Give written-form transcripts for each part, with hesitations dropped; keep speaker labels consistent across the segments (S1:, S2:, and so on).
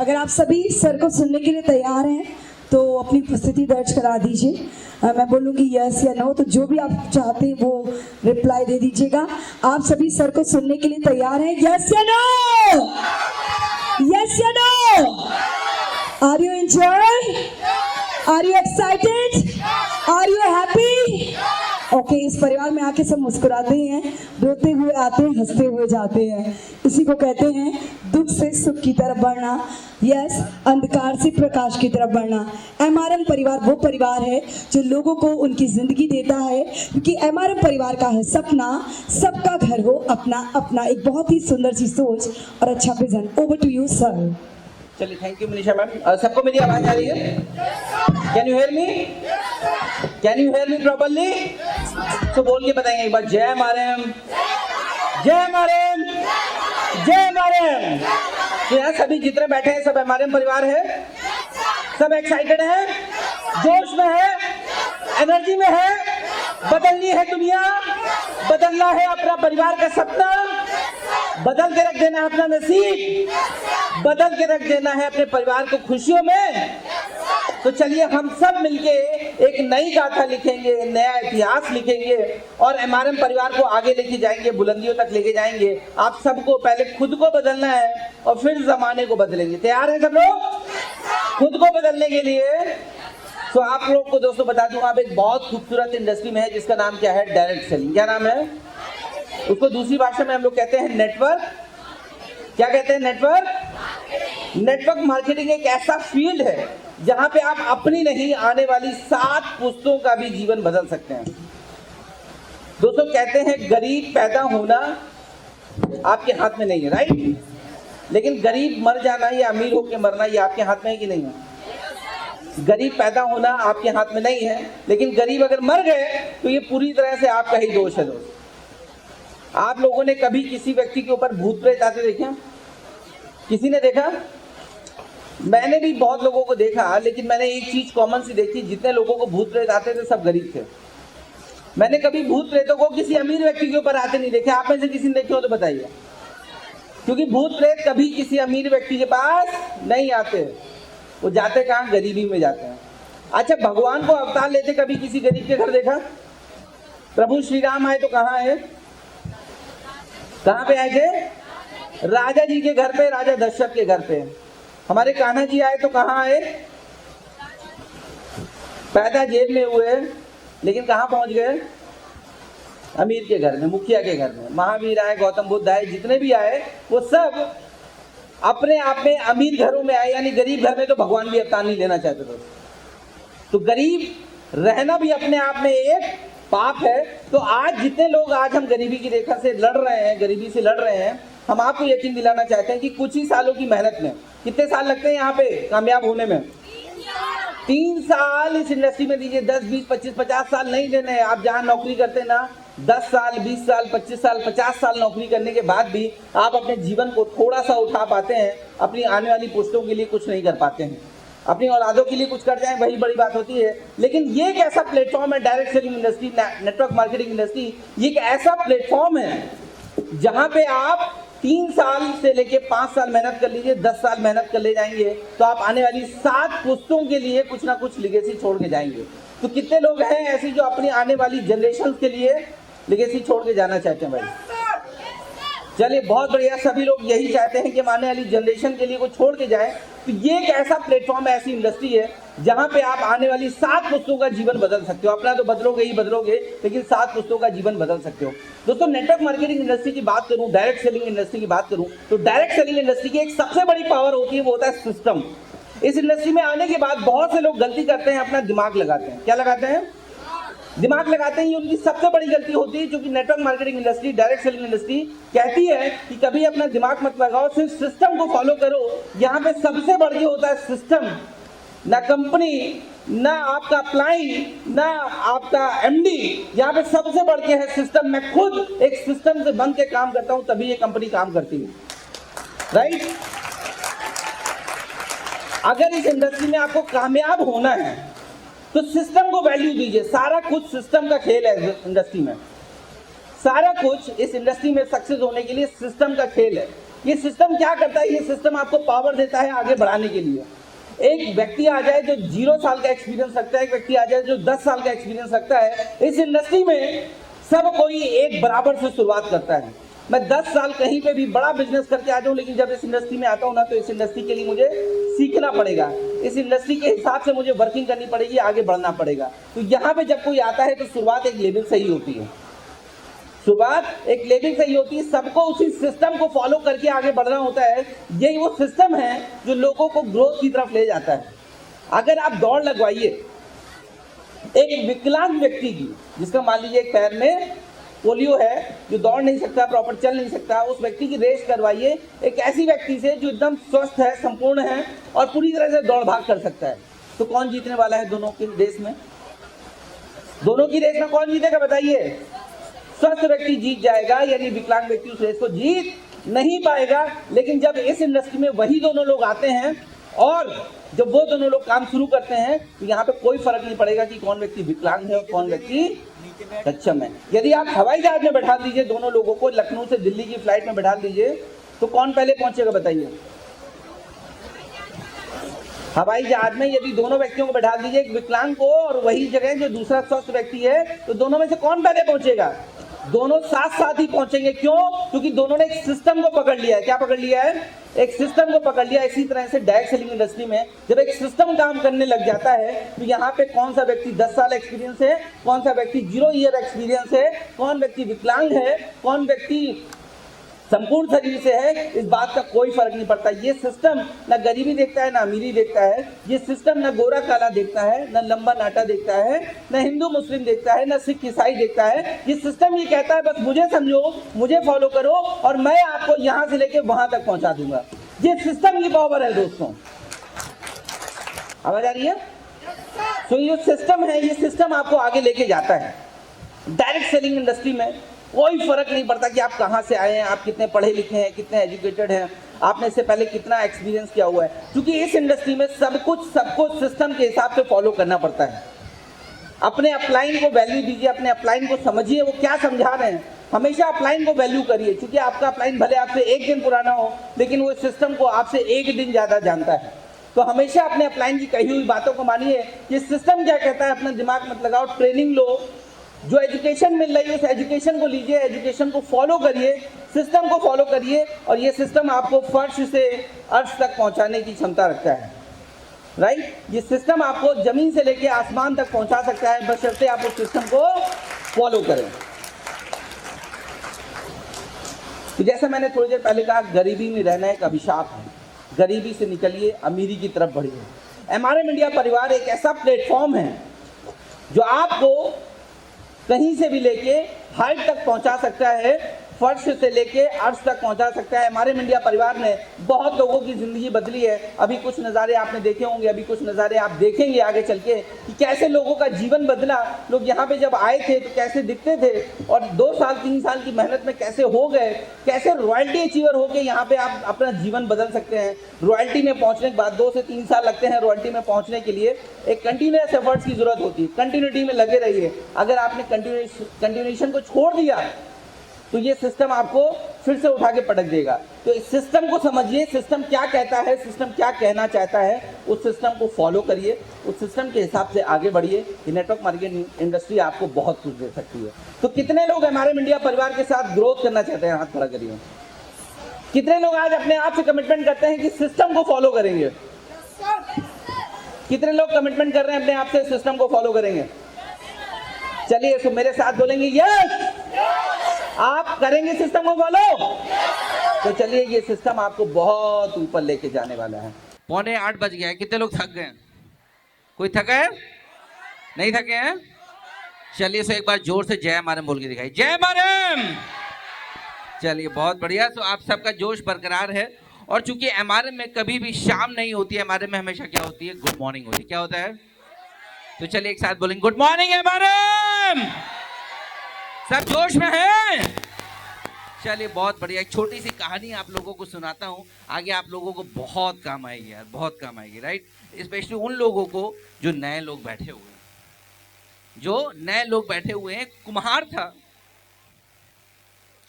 S1: अगर आप सभी सर को सुनने के लिए तैयार हैं तो अपनी उपस्थिति दर्ज करा दीजिए। मैं बोलूँगी यस या नो, तो जो भी आप चाहते हैं वो रिप्लाई दे दीजिएगा। आप सभी सर को सुनने के लिए तैयार हैं? यस या नो? यस या no? Are you enjoy? Are you excited? Are you happy? Okay, इस परिवार में आके सब मुस्कुराते हैं, रोते हुए आते हैं, हंसते हुए जाते हैं। इसी को कहते हैं दुख से सुख की तरफ बढ़ना, यस, अंधकार से प्रकाश की तरफ बढ़ना। एमआरएम परिवार वो परिवार है जो लोगों को उनकी जिंदगी देता है, क्योंकि एमआरएम परिवार का है सपना सबका घर हो अपना अपना। एक बहुत ही सुंदर सी सोच और अच्छा vision. Over to you sir.
S2: चलिए, थैंक यू मनीषा मैम। सबको मेरी आवाज आ रही है? Can you hear me? Can you hear me properly? तो बोल के बताएंगे एक बार, जय एमआरएम, जय एमआरएम, जय एमआरएम। तो यहाँ सभी जितने बैठे हैं सब एमआरएम परिवार है, सब एक्साइटेड है, जोश में है, एनर्जी में है। बदलनी है दुनिया, बदलना है अपना परिवार का सपना, बदल के रख देना है अपना नसीब, बदल के रख देना है अपने परिवार को खुशियों में। तो चलिए हम सब मिलके एक नई गाथा लिखेंगे, नया इतिहास लिखेंगे और एमआरएम परिवार को आगे लेके जाएंगे, बुलंदियों तक लेके जाएंगे। आप सबको पहले खुद को बदलना है और फिर जमाने को बदलेंगे। तैयार है सब लोग खुद को बदलने के लिए? तो आप लोग को दोस्तों बता दूं, आप एक बहुत खूबसूरत इंडस्ट्री में है जिसका नाम क्या है? Direct selling. क्या नाम है उसको? दूसरी भाषा में हम लोग कहते हैं नेटवर्क। क्या कहते हैं? नेटवर्क। नेटवर्क मार्केटिंग एक ऐसा फील्ड है जहां पे आप अपनी नहीं, आने वाली 7 पुश्तों का भी जीवन बदल सकते हैं। दोस्तों कहते हैं गरीब पैदा होना आपके हाथ में नहीं है, राइट? लेकिन गरीब मर जाना या अमीर होकर मरना ये आपके हाथ में है कि नहीं है? गरीब पैदा होना आपके हाथ में नहीं है, लेकिन गरीब अगर मर गए तो ये पूरी तरह से आपका ही दोष है। दोस्त, आप लोगों ने कभी किसी व्यक्ति के ऊपर भूत प्रेत आते देखे? किसी ने देखा? मैंने भी बहुत लोगों को देखा, लेकिन मैंने एक चीज कॉमन सी देखी, जितने लोगों को भूत प्रेत आते थे सब गरीब थे। मैंने कभी भूत प्रेतों को किसी अमीर व्यक्ति के ऊपर आते नहीं देखे। आप में से किसी ने देखे हो तो बताइए, क्योंकि भूत प्रेत कभी किसी अमीर व्यक्ति के पास नहीं आते, वो जाते कहाँ? गरीबी में जाते हैं। अच्छा, भगवान को अवतार लेते कभी किसी गरीब के घर देखा? प्रभु श्री राम आए तो कहाँ आए? कहाँ पे आए थे? राजा जी के घर पे, राजा दशरथ के घर पे। हमारे कान्हा जी आए तो कहाँ आए? पैदा जेल में हुए, लेकिन कहाँ पहुंच गए? अमीर के घर में, मुखिया के घर में। महावीर आए, गौतम बुद्ध आए, जितने भी आए वो सब अपने आप में अमीर घरों में आए, यानी गरीब घर में तो भगवान भी अवतार नहीं लेना चाहते थे। तो गरीब रहना भी अपने आप में एक पाप है। तो आज जितने लोग आज हम गरीबी की रेखा से लड़ रहे हैं, गरीबी से लड़ रहे हैं, हम आपको यकीन दिलाना चाहते हैं कि कुछ ही सालों की मेहनत में, कितने साल लगते हैं यहाँ पे कामयाब होने में? 3 साल इस इंडस्ट्री में दीजिए। 10, 20, 25, 50 साल नहीं देने। आप जहाँ नौकरी करते हैं ना, 10 साल, 20 साल, 25 साल, 50 साल नौकरी करने के बाद भी आप अपने जीवन को थोड़ा सा उठा पाते हैं, अपनी आने वाली पुश्तों के लिए कुछ नहीं कर पाते हैं। अपनी औलादों के लिए कुछ कर जाएं वही बड़ी बात होती है। लेकिन ये एक ऐसा प्लेटफॉर्म है, direct selling industry, network marketing industry, ये एक ऐसा प्लेटफॉर्म है जहां पे आप 3 साल से लेके 5 साल मेहनत कर लीजिए, 10 साल मेहनत कर ले जाएंगे तो आप आने वाली 7 पुश्तों के लिए कुछ ना कुछ लेगेसी छोड़ के जाएंगे। तो कितने लोग हैं ऐसे जो अपनी आने वाली जनरेशन के लिए लेगेसी छोड़ के जाना चाहते हैं? भाई चलिए, बहुत बढ़िया। सभी लोग यही चाहते हैं कि हम आने वाली जनरेशन के लिए कुछ छोड़ के जाएं। तो ये एक ऐसा प्लेटफॉर्म है, ऐसी इंडस्ट्री है जहां पे आप आने वाली 7 पुश्तों का जीवन बदल सकते हो। अपना तो बदलोगे ही बदलोगे, लेकिन 7 पुश्तों का जीवन बदल सकते हो। दोस्तों, नेटवर्क मार्केटिंग इंडस्ट्री की बात करूं, डायरेक्ट सेलिंग इंडस्ट्री की बात करूं, तो डायरेक्ट सेलिंग इंडस्ट्री की एक सबसे बड़ी पावर होती है, वो होता है सिस्टम। इस इंडस्ट्री में आने के बाद बहुत से लोग गलती करते हैं, अपना दिमाग लगाते हैं। क्या लगाते हैं? दिमाग लगाते हैं। ये उनकी सबसे बड़ी गलती होती है, क्योंकि network marketing industry, direct selling industry कहती है कि कभी अपना दिमाग मत लगाओ, सिर्फ सिस्टम को फॉलो करो। यहाँ पे सबसे बढ़ के होता है सिस्टम, ना कंपनी, ना आपका क्लाइंट, ना आपका एमडी। यहाँ पे सबसे बढ़ के है सिस्टम। मैं खुद एक सिस्टम से बन के काम करता हूँ, तभी ये कंपनी काम करती है, राइट? अगर इस इंडस्ट्री में आपको कामयाब होना है तो सिस्टम को वैल्यू दीजिए। सारा कुछ सिस्टम का खेल है इंडस्ट्री में। सारा कुछ इस इंडस्ट्री में सक्सेस होने के लिए सिस्टम का खेल है। ये सिस्टम क्या करता है? ये सिस्टम आपको पावर देता है आगे बढ़ाने के लिए। एक व्यक्ति आ जाए जो 0 साल का एक्सपीरियंस रखता है, एक व्यक्ति आ जाए जो 10 साल का एक्सपीरियंस रखता है, इस इंडस्ट्री में सब कोई एक बराबर से शुरुआत करता है। मैं 10 साल कहीं पे भी बड़ा बिजनेस करके आ जाऊं, लेकिन जब इस इंडस्ट्री में आता हूं ना, तो इस इंडस्ट्री के लिए मुझे सीखना पड़ेगा, इस इंडस्ट्री के हिसाब से मुझे वर्किंग करनी पड़ेगी, आगे बढ़ना पड़ेगा। तो यहाँ पे जब कोई आता है तो शुरुआत एक लेवल से ही होती है, शुरुआत एक लेवल से ही होती है। सबको उसी सिस्टम को फॉलो करके आगे बढ़ना होता है। यही वो सिस्टम है जो लोगों को ग्रोथ की तरफ ले जाता है। अगर आप दौड़ लगवाइए एक विकलांग व्यक्ति की, जिसका मान लीजिए एक पैर में पोलियो है, जो दौड़ नहीं सकता, प्रॉपर चल नहीं सकता, उस व्यक्ति की रेस करवाइए एक ऐसी व्यक्ति से जो एकदम स्वस्थ है, संपूर्ण है और पूरी तरह से दौड़ भाग कर सकता है, तो कौन जीतने वाला है दोनों की रेस में? दोनों की रेस में कौन जीतेगा बताइए? स्वस्थ व्यक्ति जीत जाएगा, यानी विकलांग व्यक्ति उस रेस को जीत नहीं पाएगा। लेकिन जब इस इंडस्ट्री में वही दोनों लोग आते हैं और जब वो दोनों लोग काम शुरू करते हैं, तो यहाँ पे कोई फर्क नहीं पड़ेगा कि कौन व्यक्ति विकलांग है और कौन व्यक्ति सक्षम है। यदि आप हवाई जहाज में बैठा दीजिए दोनों लोगों को, लखनऊ से दिल्ली की फ्लाइट में बैठा दीजिए, तो कौन पहले पहुंचेगा बताइए? हवाई जहाज में यदि दोनों व्यक्तियों को बैठा दीजिए, एक विकलांग को और वही जगह जो दूसरा स्वस्थ व्यक्ति है, तो दोनों में से कौन पहले पहुंचेगा? दोनों साथ साथ ही पहुंचेंगे। क्यों? क्योंकि दोनों ने एक सिस्टम को पकड़ लिया है। क्या पकड़ लिया है? एक सिस्टम को पकड़ लिया। इसी तरह से डायरेक्ट सेलिंग इंडस्ट्री में जब एक सिस्टम काम करने लग जाता है, तो यहाँ पे कौन सा व्यक्ति 10 साल एक्सपीरियंस है, कौन सा व्यक्ति 0 ईयर एक्सपीरियंस है, कौन व्यक्ति विकलांग है, कौन व्यक्ति संपूर्ण शरीर से है, इस बात का कोई फर्क नहीं पड़ता। ये सिस्टम ना गरीबी देखता है ना अमीरी देखता है। ये सिस्टम ना गोरा काला देखता है, ना लंबा नाटा देखता है, ना हिंदू मुस्लिम देखता है, ना सिख ईसाई देखता है। ये सिस्टम ये कहता है बस मुझे समझो, मुझे फॉलो करो और मैं आपको यहाँ से लेके वहां तक पहुंचा दूंगा। ये सिस्टम की पावर है दोस्तों, आवाज आ रही है? तो ये सिस्टम है, ये सिस्टम आपको आगे लेके जाता है। डायरेक्ट सेलिंग इंडस्ट्री में कोई फर्क नहीं पड़ता कि आप कहाँ से आए हैं, आप कितने पढ़े लिखे हैं, कितने एजुकेटेड हैं, आपने इससे पहले कितना एक्सपीरियंस किया हुआ है, क्योंकि इस इंडस्ट्री में सब कुछ सिस्टम के हिसाब से फॉलो करना पड़ता है। अपने अपलाइन को वैल्यू दीजिए, अपने अपलाइन को समझिए वो क्या समझा रहे हैं। हमेशा अपलाइन को वैल्यू करिए, क्योंकि आपका अपलाइन भले आपसे 1 दिन पुराना हो, लेकिन वो सिस्टम को आपसे 1 दिन ज़्यादा जानता है। तो हमेशा अपने अपलाइन की कही हुई बातों को मानिए। ये सिस्टम क्या कहता है अपना दिमाग मत लगाओ, ट्रेनिंग लो, जो एजुकेशन मिल रही है उस एजुकेशन को लीजिए, एजुकेशन को फॉलो करिए, सिस्टम को फॉलो करिए, और ये सिस्टम आपको फर्श से अर्श तक पहुंचाने की क्षमता रखता है। राइट? ये सिस्टम आपको जमीन से लेके आसमान तक पहुंचा सकता है, बशर्ते आप उस सिस्टम को फॉलो करें। तो जैसे मैंने थोड़ी देर पहले कहा, गरीबी में रहना एक अभिशाप है। गरीबी से निकलिए, अमीरी की तरफ बढ़िए। एमआरएम इंडिया परिवार एक ऐसा प्लेटफॉर्म है जो आपको कहीं से भी लेके हाइट तक पहुंचा सकता है, फर्श से लेके अर्श तक पहुंचा सकता है। हमारे इंडिया परिवार ने बहुत लोगों की ज़िंदगी बदली है। अभी कुछ नज़ारे आपने देखे होंगे, अभी कुछ नज़ारे आप देखेंगे आगे चल के कि कैसे लोगों का जीवन बदला। लोग यहाँ पे जब आए थे तो कैसे दिखते थे और 2 साल 3 साल की मेहनत में कैसे हो गए, कैसे रॉयल्टी अचीवर होके यहाँ पे आप अपना जीवन बदल सकते हैं। रॉयल्टी में पहुँचने के बाद 2 से 3 साल लगते हैं रॉयल्टी में पहुँचने के लिए। एक कंटिन्यूस एफर्ट्स की ज़रूरत होती है, कंटिन्यूटी में लगे रहिए। अगर आपने कंटिन्यूएशन को छोड़ दिया तो ये सिस्टम आपको फिर से उठा के पटक देगा। तो इस सिस्टम को समझिए, सिस्टम क्या कहता है, सिस्टम क्या कहना चाहता है, उस सिस्टम को फॉलो करिए, उस सिस्टम के हिसाब से आगे बढ़िए। ये नेटवर्क मार्केटिंग इंडस्ट्री आपको बहुत कुछ दे सकती है। तो कितने लोग हमारे इंडिया परिवार के साथ ग्रोथ करना चाहते हैं? हाथ खड़ा करिए। कितने लोग आज अपने आप से कमिटमेंट करते हैं कि सिस्टम को फॉलो करेंगे? कितने लोग कमिटमेंट कर रहे हैं अपने आप से सिस्टम को फॉलो करेंगे? चलिए तो मेरे साथ बोलेंगे यस। आप करेंगे सिस्टम को फॉलो? तो चलिए, ये सिस्टम आपको बहुत ऊपर लेके जाने वाला है। 7:45 बज गया है। कितने लोग थक गए? कोई थका है? नहीं थके हैं? चलिए सो एक बार जोर से जय मारम बोल के दिखाई, जय मारम। चलिए बहुत बढ़िया। तो आप सबका जोश बरकरार है। और चूंकि एमआरएम में कभी भी शाम नहीं होती है, एमआरएम में हमेशा क्या होती है? गुड मॉर्निंग होती है। क्या होता है? तो चलिए एक साथ बोलेंगे गुड मॉर्निंग एमआरएम। सब जोश में हैं? चलिए बहुत बढ़िया। एक छोटी सी कहानी आप लोगों को सुनाता हूँ, आगे आप लोगों को बहुत काम आएगी यार, बहुत काम आएगी। राइट? स्पेशली उन लोगों को जो नए लोग बैठे हुए हैं, जो नए लोग बैठे हुए हैं। कुम्हार था,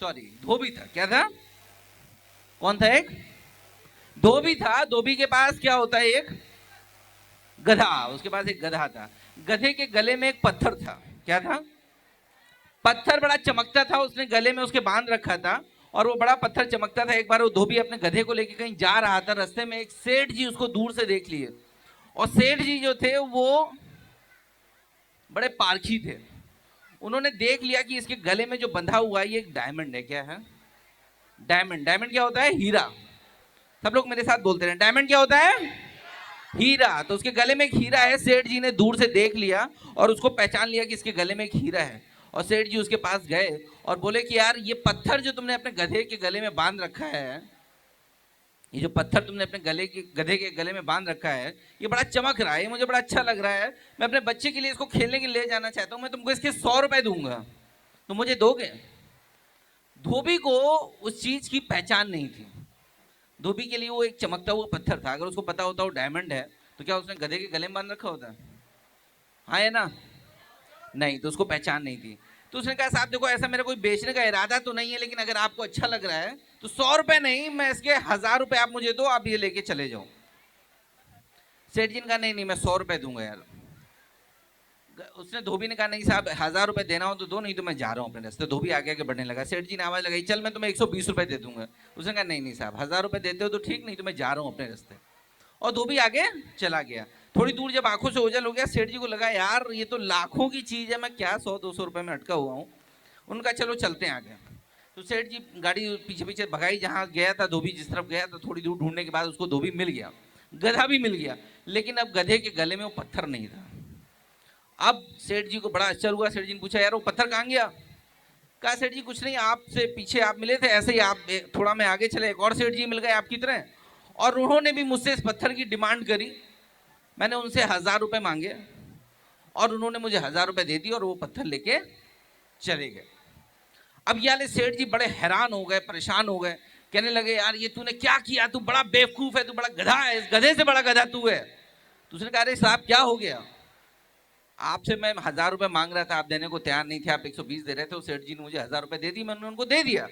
S2: सॉरी धोबी था। क्या था? कौन था एक? धोबी था। धोबी के पास क्या होता है? एक गधा। उसके पास एक गधा था। गधे के गले में एक पत्थर था। क्या था? पत्थर बड़ा चमकता था। उसने गले में उसके बांध रखा था और वो बड़ा पत्थर चमकता था। एक बार वो धोबी अपने गधे को लेकर कहीं जा रहा था। रास्ते में एक सेठ जी उसको दूर से देख लिए और सेठ जी जो थे वो बड़े पारखी थे। उन्होंने देख लिया कि इसके गले में जो बंधा हुआ है ये एक डायमंड है। क्या है? डायमंड। डायमंड क्या होता है? हीरा। सब लोग मेरे साथ बोलते रहे, डायमंड क्या होता है? हीरा। तो उसके गले में एक हीरा है। सेठ जी ने दूर से देख लिया और उसको पहचान लिया कि इसके गले में एक हीरा है। और सेठ जी उसके पास गए और बोले कि यार ये पत्थर जो तुमने अपने गधे के गले में बांध रखा है, ये जो पत्थर तुमने अपने गधे के गले में बांध रखा है, ये बड़ा चमक रहा है, ये मुझे बड़ा अच्छा लग रहा है। मैं अपने बच्चे के लिए इसको खेलने के लिए ले जाना चाहता हूँ। मैं तुमको इसके 100 रुपए दूंगा, तुम मुझे दोगे? धोबी को उस चीज की पहचान नहीं थी। धोबी के लिए वो एक चमकता हुआ पत्थर था। अगर उसको पता होता वो डायमंड है तो क्या उसने गधे के गले में बांध रखा होता? हाँ या ना? नहीं। तो उसको पहचान नहीं थी। तो उसने कहा साहब देखो, ऐसा मेरा कोई बेचने का इरादा तो नहीं है, लेकिन अगर आपको अच्छा लग रहा है तो 100 रुपए नहीं, मैं इसके 1000 रुपए आप मुझे दो, आप ये लेके चले जाओ। सेठ जी ने कहा नहीं नहीं, मैं 100 रुपए दूंगा यार। उसने धोबी ने कहा नहीं साहब, 1000 रुपए देना हो तो दो, नहीं तो मैं जा रहा हूँ अपने रास्ते। धोबी आगे आगे बढ़ने लगा। सेठ जी ने आवाज लगाई, चल मैं तुम्हें 120 रुपए दे दूंगा। उसने कहा नहीं नहीं साहब, 1000 रुपए देते हो तो ठीक, नहीं तो मैं जा रहा हूँ अपने रास्ते। और धोबी आगे चला गया। थोड़ी दूर जब आंखों से ओझल हो गया, सेठ जी को लगा यार ये तो लाखों की चीज है, मैं क्या 100-200 रुपए में अटका हुआ हूँ। उनका चलो चलते हैं आगे। तो सेठ जी गाड़ी पीछे पीछे भगाई, जहाँ गया था धोबी, जिस तरफ गया था, थोड़ी दूर ढूंढने के बाद उसको धोबी मिल गया, गधा भी मिल गया। लेकिन अब गधे के गले में वो पत्थर नहीं था। अब सेठ जी को बड़ा आश्चर्य हुआ। सेठ जी ने पूछा यार वो पत्थर कहाँ गया? कहा सेठ जी कुछ नहीं, आपसे पीछे आप मिले थे, ऐसे ही आप थोड़ा मैं आगे चले, एक और सेठ जी मिल गए आपकी तरह, और उन्होंने भी मुझसे इस पत्थर की डिमांड करी। मैंने उनसे 1000 रुपए मांगे और उन्होंने मुझे 1000 रुपए दे दिए और वो पत्थर लेके चले गए। अब ये वाले सेठ जी बड़े हैरान हो गए, परेशान हो गए। कहने लगे यार ये तूने क्या किया? तू बड़ा बेवकूफ है, तू बड़ा गधा है, इस गधे से बड़ा गधा तू है। तो उसने कहा अरे साहब क्या हो गया? आपसे मैं 1000 रुपए मांग रहा था, आप देने को तैयार नहीं थे, आप 120 दे रहे थे। सेठ जी ने मुझे 1000 रुपए दे दी, मैंने उनको दे दिया।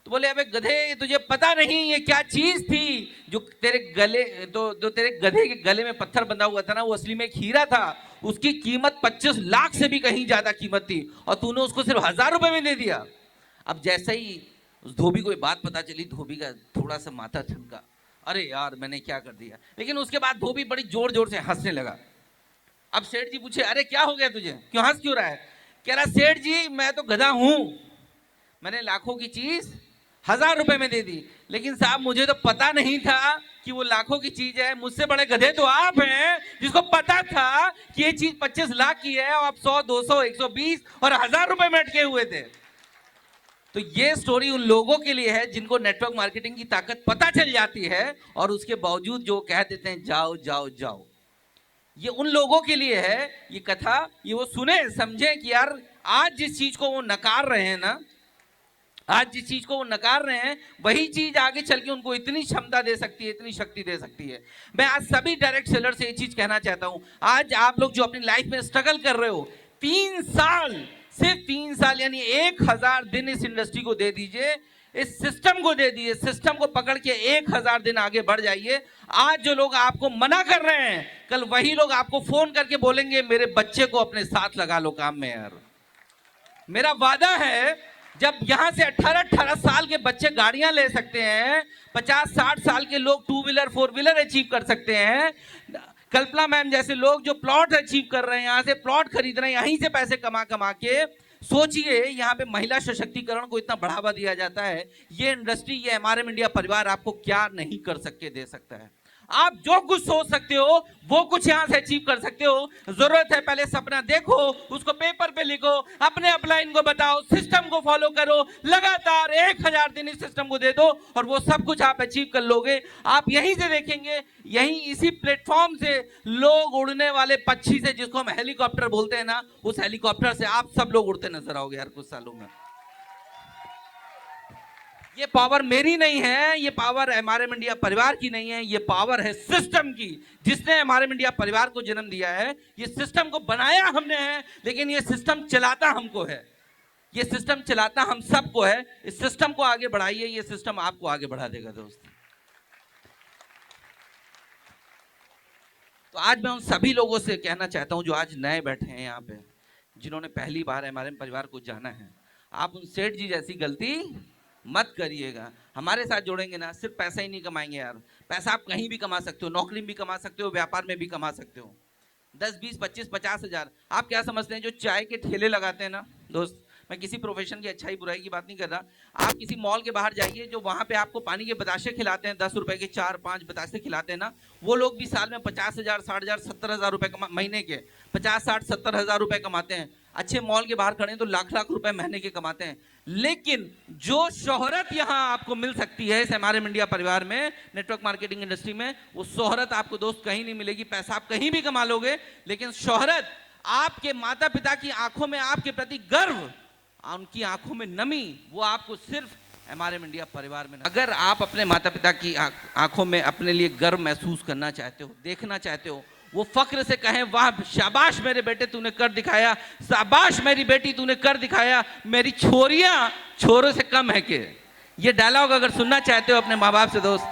S2: तो बोले अबे गधे, तुझे पता नहीं ये क्या चीज थी जो तेरे गले, तो जो तेरे गधे के गले में पत्थर बंधा हुआ था ना, वो असली में एक हीरा था। उसकी कीमत 25 लाख से भी कहीं ज्यादा कीमत थी और तूने उसको सिर्फ 1000 रुपए में दे दिया। अब जैसे ही उस धोबी को ये बात पता चली, धोबी का थोड़ा सा माथा ठनका, अरे यार मैंने क्या कर दिया। लेकिन उसके बाद धोबी बड़ी जोर जोर से हंसने लगा। अब सेठ जी पूछे अरे क्या हो गया तुझे, क्यों हंस क्यों रहा है? कह रहा सेठ जी मैं तो गधा हूं, मैंने लाखों की चीज 1000 रुपए में दे दी, लेकिन साहब मुझे तो पता नहीं था कि वो लाखों की चीज है। मुझसे बड़े गधे तो आप हैं जिसको पता था कि ये चीज 25 लाख की है और आप 100, 200, 120 और 1000 रुपए में अटके हुए थे। तो ये स्टोरी उन लोगों के लिए है जिनको नेटवर्क मार्केटिंग की ताकत पता चल जाती है और उसके बावजूद जो कह देते हैं जाओ जाओ जाओ। ये उन लोगों के लिए है ये कथा। ये वो सुने समझे कि यार आज जिस चीज को वो नकार रहे हैं ना, आज जिस चीज को वो नकार रहे हैं, वही चीज आगे चल के उनको इतनी क्षमता दे सकती है, इतनी शक्ति दे सकती है। मैं आज सभी डायरेक्ट सेलर से ये चीज कहना चाहता हूं, आज आप लोग जो अपनी लाइफ में स्ट्रगल कर रहे हो, 3 साल, सिर्फ 3 साल यानी 1000 दिन इस इंडस्ट्री को दे दीजिए, इस सिस्टम को दे दीजिए, सिस्टम को पकड़ के 1000 दिन आगे बढ़ जाइए। आज जो लोग आपको मना कर रहे हैं, कल वही लोग आपको फोन करके बोलेंगे मेरे बच्चे को अपने साथ लगा लो काम में। यार मेरा वादा है, जब यहां से 18-18 साल के बच्चे गाड़ियां ले सकते हैं, 50-60 साल के लोग 2 व्हीलर 4 व्हीलर अचीव कर सकते हैं, कल्पना मैम जैसे लोग जो प्लॉट अचीव कर रहे हैं, यहां से प्लॉट खरीद रहे हैं, यहीं से पैसे कमा कमा के, सोचिए यहाँ पे महिला सशक्तिकरण को इतना बढ़ावा दिया जाता है। ये इंडस्ट्री, ये एमआरएम इंडिया परिवार आपको क्या नहीं कर सके दे सकता है। आप जो कुछ सोच सकते हो वो कुछ यहां से अचीव कर सकते हो। जरूरत है पहले सपना देखो, उसको पेपर पे लिखो, अपने अपलाइन को बताओ, सिस्टम को फॉलो करो, लगातार 1000 दिन इस सिस्टम को दे दो और वो सब कुछ आप अचीव कर लोगे। आप यहीं से देखेंगे, यहीं इसी प्लेटफॉर्म से लोग उड़ने वाले पक्षी से, जिसको हम हेलीकॉप्टर बोलते हैं ना, उस हेलीकॉप्टर से आप सब लोग उड़ते नजर आओगे यार कुछ सालों में। ये पावर मेरी नहीं है, ये पावर एमआरएम इंडिया परिवार की नहीं है, ये पावर है सिस्टम की, जिसने एमआरएम इंडिया परिवार को जन्म दिया है। ये सिस्टम को बनाया हमने है, लेकिन ये सिस्टम चलाता हमको है।
S3: ये सिस्टम चलाता हम सबको है। इस सिस्टम को आगे बढ़ाइए, ये सिस्टम आपको आगे बढ़ा देगा दोस्त। तो आज मैं उन सभी लोगों से कहना चाहता हूं जो आज नए बैठे हैं यहाँ पे, जिन्होंने पहली बार हमारे परिवार को जाना है, आप उन सेठ जी जैसी गलती मत करिएगा। हमारे साथ जोड़ेंगे ना, सिर्फ पैसा ही नहीं कमाएंगे यार, पैसा आप कहीं भी कमा सकते हो, नौकरी में भी कमा सकते हो, व्यापार में भी कमा सकते हो। 10, 20, 25, 50,000। आप क्या समझते हैं जो चाय के ठेले लगाते हैं ना दोस्त, मैं किसी प्रोफेशन की अच्छाई बुराई की बात नहीं कर रहा। आप किसी मॉल के बाहर जाइए, जो वहां पे आपको पानी के बताशे खिलाते हैं, 10 रुपए के 4-5 बताशे खिलाते हैं ना, वो लोग भी साल में 50,000, 60,000, 70,000 रुपए महीने के 50, 60, 70,000 रुपए कमाते हैं। अच्छे मॉल के बाहर खड़े हैं तो लाख लाख रुपए महीने के कमाते हैं। लेकिन जो शोहरत यहां आपको मिल सकती है इस एमआरएम इंडिया परिवार में, नेटवर्क मार्केटिंग इंडस्ट्री में, वो शोहरत आपको दोस्त कहीं नहीं मिलेगी। पैसा आप कहीं भी कमा लोगे, लेकिन शोहरत, आपके माता पिता की आंखों में आपके प्रति गर्व, उनकी आंखों में नमी, वो आपको सिर्फ एमआरएम इंडिया परिवार में। अगर आप अपने माता पिता की आंखों में अपने लिए गर्व महसूस करना चाहते हो, देखना चाहते हो, वो फक्र से कहें वाह शाबाश मेरे बेटे तूने कर दिखाया, शाबाश मेरी बेटी तूने कर दिखाया, मेरी छोरियां छोरों से कम है के, ये डायलॉग अगर सुनना चाहते हो अपने माँ बाप से दोस्त,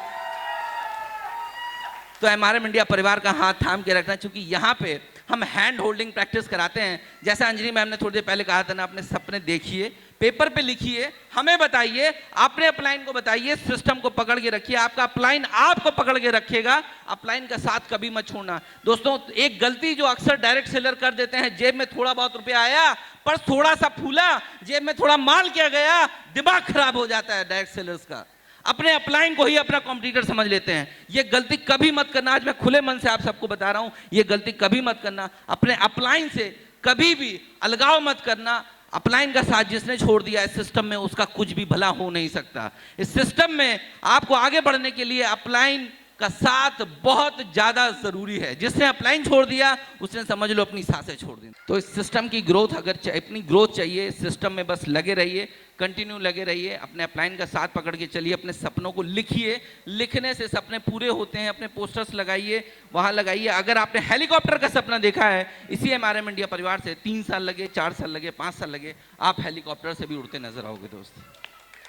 S3: तो एमआरएम इंडिया परिवार का हाथ थाम के रखना। क्योंकि यहाँ पे हम हैंड होल्डिंग प्रैक्टिस कराते हैं। जैसा अंजलि मैम ने थोड़ी देर पहले कहा था ना, अपने सपने देखिए, पेपर पे लिखिए, हमें बताइए, अपने अपलाइन को बताइए, सिस्टम को पकड़ के रखिए, आपका अपलाइन आपको पकड़ के रखेगा। अपलाइन का साथ कभी मत छोड़ना दोस्तों। एक गलती जो अक्सर डायरेक्ट सेलर कर देते हैं, जेब में थोड़ा बहुत रुपया आया, पर थोड़ा सा फूला, जेब में थोड़ा माल किया गया, दिमाग खराब हो जाता है डायरेक्ट सेलर्स का। अपने अपलाइन को ही अपना कॉम्पिटिटर समझ लेते हैं। ये गलती कभी मत करना। आज मैं खुले मन से आप सबको बता रहा हूं, ये गलती कभी मत करना। अपने अपलाइन से कभी भी अलगाव मत करना। अपलाइन का साथ जिसने छोड़ दिया इस सिस्टम में, उसका कुछ भी भला हो नहीं सकता। इस सिस्टम में आपको आगे बढ़ने के लिए अपलाइन का साथ बहुत ज्यादा जरूरी है। जिसने अपलाइन छोड़ दिया उसने समझ लो अपनी सांसें छोड़ दी। तो इस सिस्टम की ग्रोथ, अगर अपनी ग्रोथ चाहिए, इस सिस्टम में बस लगे रहिए, कंटिन्यू लगे रहिए, अपने अपलाइन का साथ पकड़ के चलिए, अपने सपनों को लिखिए, लिखने से सपने पूरे होते हैं। अपने पोस्टर्स लगाइए, वहां लगाइए। अगर आपने हेलीकॉप्टर का सपना देखा है इसी एमआरएम इंडिया परिवार से, 3 साल लगे, 4 साल लगे, 5 साल लगे, आप हेलीकॉप्टर से भी उड़ते नजर आओगे दोस्त,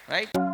S3: राइट।